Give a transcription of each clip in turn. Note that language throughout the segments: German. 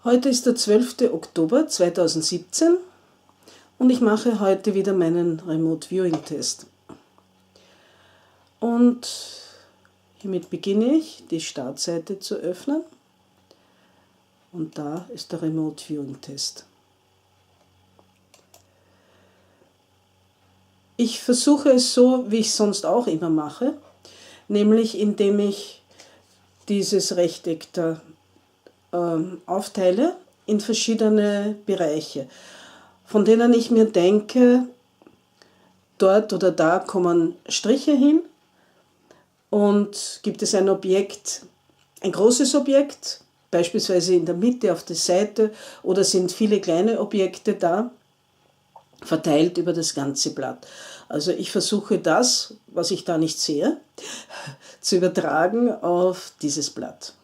Heute ist der 12. Oktober 2017 und ich mache heute wieder meinen Remote Viewing Test. Und hiermit beginne ich, die Startseite zu öffnen. Und da ist der Remote Viewing Test. Ich versuche es so, wie ich es sonst auch immer mache, nämlich indem ich dieses Rechteck da aufteile in verschiedene Bereiche, von denen ich mir denke, dort oder da kommen Striche hin und gibt es ein Objekt, ein großes Objekt, beispielsweise in der Mitte auf der Seite, oder sind viele kleine Objekte da, verteilt über das ganze Blatt. Also ich versuche das, was ich da nicht sehe, zu übertragen auf dieses Blatt.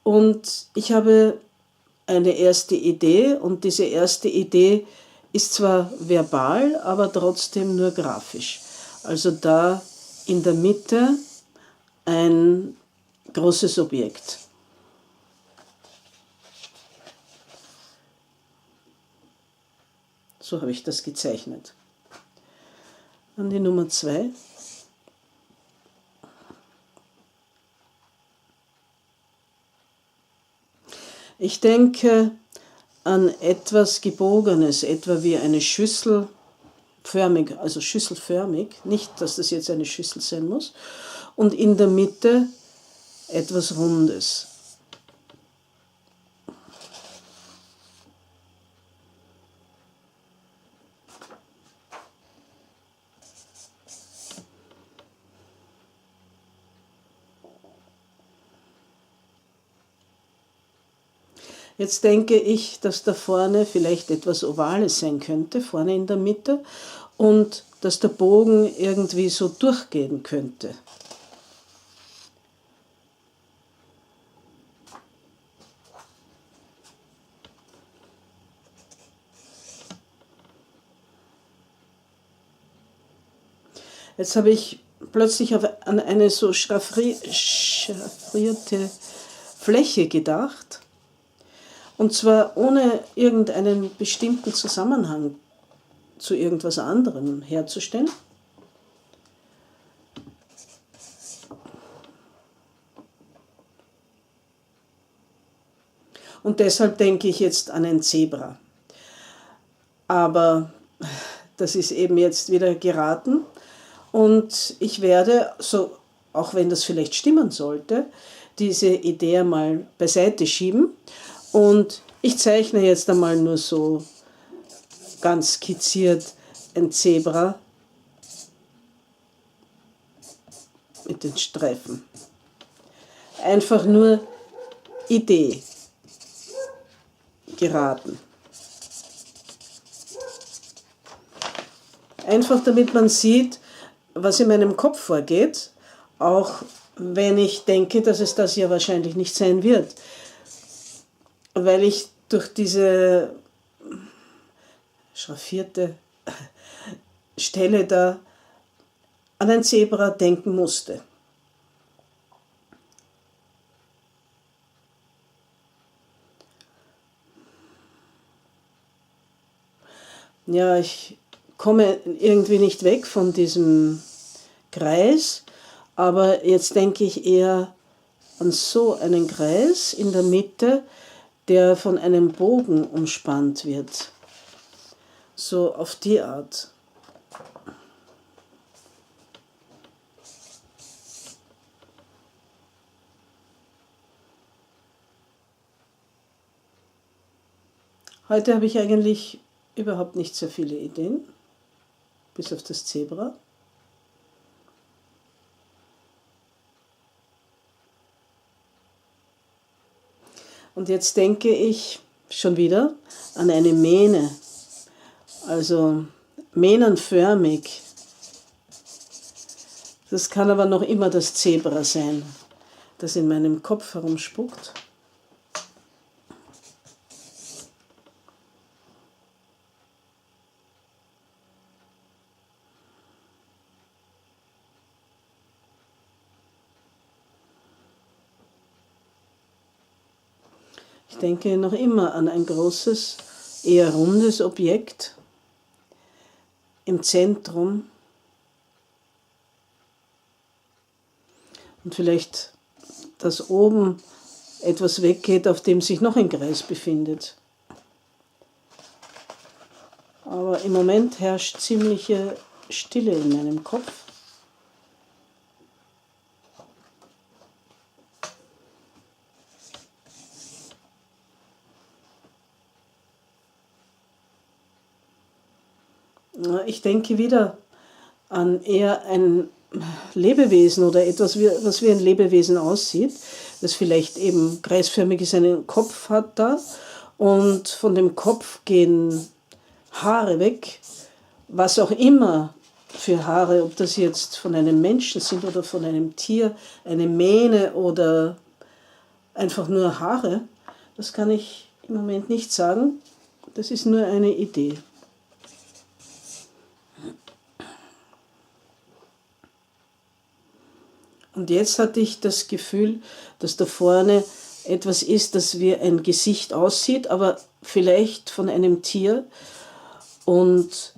Und ich habe eine erste Idee und diese erste Idee ist zwar verbal, aber trotzdem nur grafisch. Also da in der Mitte ein großes Objekt. So habe ich das gezeichnet. Dann die Nummer 2. Ich denke an etwas Gebogenes, etwa wie eine Schüssel, also schüsselförmig, nicht, dass das jetzt eine Schüssel sein muss, und in der Mitte etwas Rundes. Jetzt denke ich, dass da vorne vielleicht etwas Ovales sein könnte, vorne in der Mitte, und dass der Bogen irgendwie so durchgehen könnte. Jetzt habe ich plötzlich an eine so schraffierte Fläche gedacht, und zwar ohne irgendeinen bestimmten Zusammenhang zu irgendwas anderem herzustellen. Und deshalb denke ich jetzt an ein Zebra. Aber das ist eben jetzt wieder geraten. Und ich werde, so, auch wenn das vielleicht stimmen sollte, diese Idee mal beiseite schieben. Und ich zeichne jetzt einmal nur so ganz skizziert ein Zebra mit den Streifen. Einfach nur Idee geraten. Einfach damit man sieht, was in meinem Kopf vorgeht, auch wenn ich denke, dass es das ja wahrscheinlich nicht sein wird. Weil ich durch diese schraffierte Stelle da an ein Zebra denken musste. Ja, ich komme irgendwie nicht weg von diesem Kreis, aber jetzt denke ich eher an so einen Kreis in der Mitte, der von einem Bogen umspannt wird. So auf die Art. Heute habe ich eigentlich überhaupt nicht so viele Ideen, bis auf das Zebra. Und jetzt denke ich schon wieder an eine Mähne, also mähnenförmig. Das kann aber noch immer das Zebra sein, das in meinem Kopf herumspuckt. Ich denke noch immer an ein großes, eher rundes Objekt im Zentrum und vielleicht, dass oben etwas weggeht, auf dem sich noch ein Kreis befindet. Aber im Moment herrscht ziemliche Stille in meinem Kopf. Ich denke wieder an eher ein Lebewesen oder etwas, was wie ein Lebewesen aussieht, das vielleicht eben kreisförmig seinen Kopf hat da und von dem Kopf gehen Haare weg, was auch immer für Haare, ob das jetzt von einem Menschen sind oder von einem Tier, eine Mähne oder einfach nur Haare, das kann ich im Moment nicht sagen, das ist nur eine Idee. Und jetzt hatte ich das Gefühl, dass da vorne etwas ist, das wie ein Gesicht aussieht, aber vielleicht von einem Tier und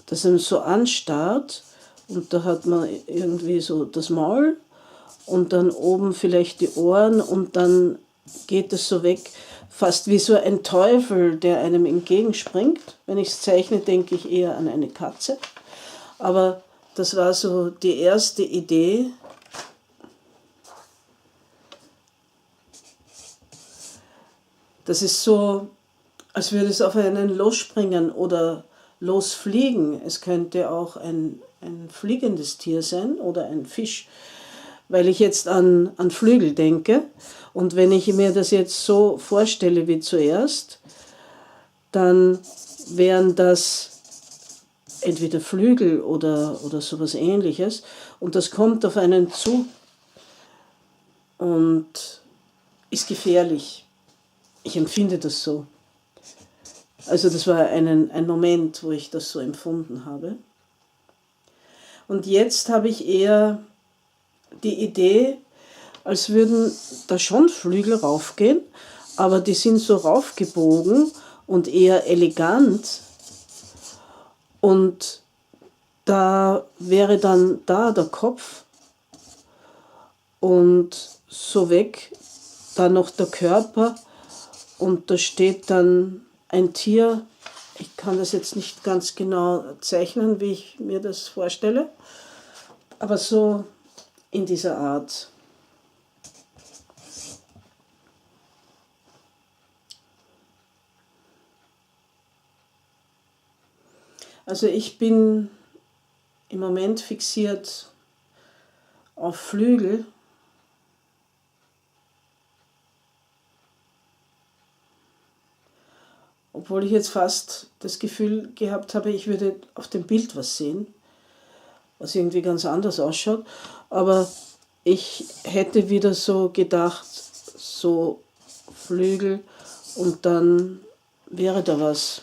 das einem so anstarrt und da hat man irgendwie so das Maul und dann oben vielleicht die Ohren und dann geht es so weg, fast wie so ein Teufel, der einem entgegenspringt. Wenn ich es zeichne, denke ich eher an eine Katze, aber das war so die erste Idee. Das ist so, als würde es auf einen losspringen oder losfliegen. Es könnte auch ein fliegendes Tier sein oder ein Fisch, weil ich jetzt an Flügel denke. Und wenn ich mir das jetzt so vorstelle wie zuerst, dann wären das entweder Flügel oder sowas Ähnliches und das kommt auf einen zu und ist gefährlich. Ich empfinde das so. Also das war ein Moment, wo ich das so empfunden habe. Und jetzt habe ich eher die Idee, als würden da schon Flügel raufgehen, aber die sind so raufgebogen und eher elegant. Und da wäre dann da der Kopf und so weg, dann noch der Körper und da steht dann ein Tier. Ich kann das jetzt nicht ganz genau zeichnen, wie ich mir das vorstelle, aber so in dieser Art. Also ich bin im Moment fixiert auf Flügel. Obwohl ich jetzt fast das Gefühl gehabt habe, ich würde auf dem Bild was sehen, was irgendwie ganz anders ausschaut. Aber ich hätte wieder so gedacht, so Flügel und dann wäre da was.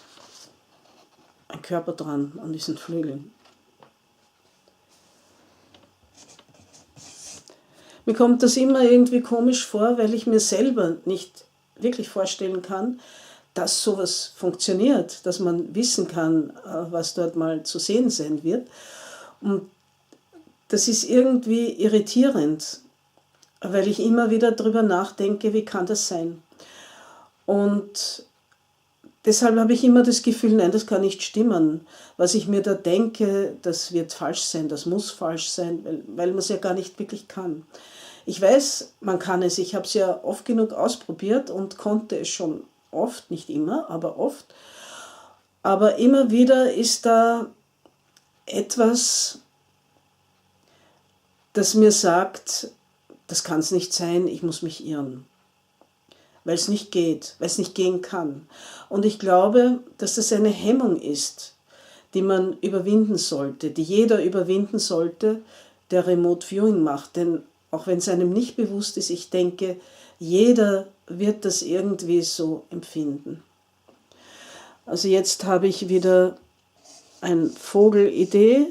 Ein Körper dran an diesen Flügeln. Mir kommt das immer irgendwie komisch vor, weil ich mir selber nicht wirklich vorstellen kann, dass sowas funktioniert, dass man wissen kann, was dort mal zu sehen sein wird. Und das ist irgendwie irritierend, weil ich immer wieder darüber nachdenke, wie kann das sein? Und deshalb habe ich immer das Gefühl, nein, das kann nicht stimmen. Was ich mir da denke, das wird falsch sein, das muss falsch sein, weil man es ja gar nicht wirklich kann. Ich weiß, man kann es, ich habe es ja oft genug ausprobiert und konnte es schon oft, nicht immer, aber oft. Aber immer wieder ist da etwas, das mir sagt, das kann es nicht sein, ich muss mich irren. Weil es nicht geht, weil es nicht gehen kann. Und ich glaube, dass das eine Hemmung ist, die man überwinden sollte, die jeder überwinden sollte, der Remote Viewing macht. Denn auch wenn es einem nicht bewusst ist, ich denke, jeder wird das irgendwie so empfinden. Also jetzt habe ich wieder eine Vogelidee,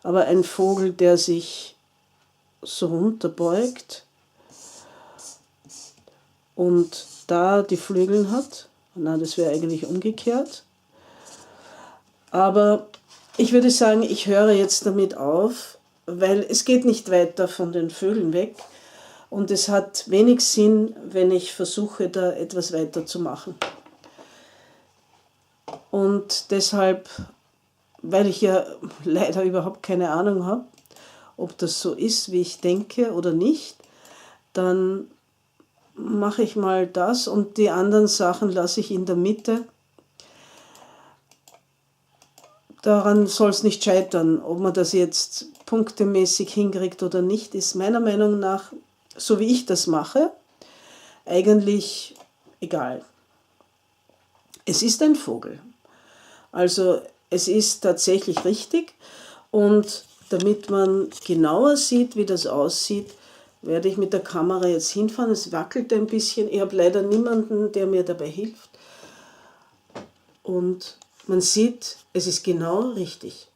aber ein Vogel, der sich so runterbeugt und da die Flügel hat. Na, das wäre eigentlich umgekehrt. Aber ich würde sagen, ich höre jetzt damit auf, weil es geht nicht weiter von den Vögeln weg. Und es hat wenig Sinn, wenn ich versuche, da etwas weiterzumachen. Und deshalb, weil ich ja leider überhaupt keine Ahnung habe, ob das so ist, wie ich denke oder nicht, dann mache ich mal das und die anderen Sachen lasse ich in der Mitte. Daran soll es nicht scheitern. Ob man das jetzt punktemäßig hinkriegt oder nicht, ist meiner Meinung nach, so wie ich das mache, eigentlich egal. Es ist ein Vogel. Also es ist tatsächlich richtig und damit man genauer sieht, wie das aussieht, werde ich mit der Kamera jetzt hinfahren. Es wackelt ein bisschen. Ich habe leider niemanden, der mir dabei hilft. Und man sieht, es ist genau richtig.